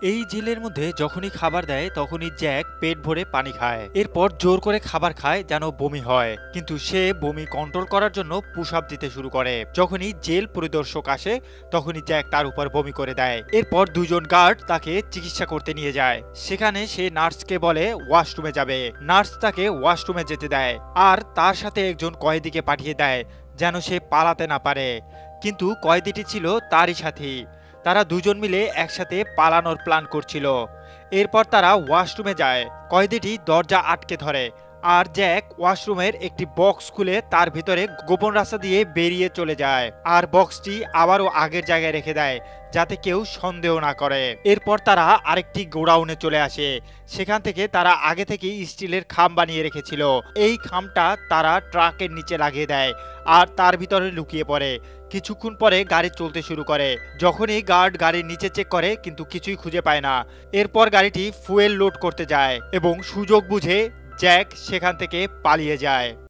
এই জেলের মধ্যে যখনই খাবার দেয় তখনই জ্যাক পেট ভরে পানি খায়, এরপর জোর করে খাবার খায় যেন বমি হয়, কিন্তু সে বমি কন্ট্রোল করার জন্য পুশ আপ দিতে শুরু করে। যখনই জেল পরিদর্শক আসে তখনই জ্যাক তার উপর বমি করে দেয়। এরপর দুজন গার্ড তাকে চিকিৎসা করতে নিয়ে যায়। সেখানে সে নার্সকে বলে ওয়াশরুমে যাবে। নার্স তাকে ওয়াশরুমে যেতে দেয় আর তার সাথে একজন কয়েদিকে পাঠিয়ে দেয় যেন সে পালাতে না পারে। কিন্তু কয়েদিটি ছিল তারই সাথী। তারা দুজন মিলে একসাথে পালানোর প্ল্যান করছিল। এরপর তারা ওয়াশরুমে যায়। কয়েদিটি দরজা আটকে ধরে আর জ্যাক ওয়াশরুমের একটি বক্স খুলে তার ভিতরে গোপন রাস্তা দিয়ে বেরিয়ে চলে যায় আর বক্সটি আবারও আগের জায়গায় রেখে দেয় যাতে কেউ সন্দেহ না করে। এরপর তারা আরেকটি গোডাউনে চলে আসে। সেখান থেকে তারা আগে থেকেই স্টিলের খাম বানিয়ে রেখেছিল। এই খামটা তারা ট্রাকের নিচে লাগিয়ে দেয় আর তার ভিতরে লুকিয়ে পড়ে। কিছুক্ষণ পরে গাড়ি চলতে শুরু করে। যখনই গার্ড গাড়ির নিচে চেক করে কিন্তু কিছুই খুঁজে পায় না। এরপর গাড়িটি ফুয়েল লোড করতে যায় এবং সুযোগ বুঝে জ্যাক সেখান থেকে পালিয়ে যায়।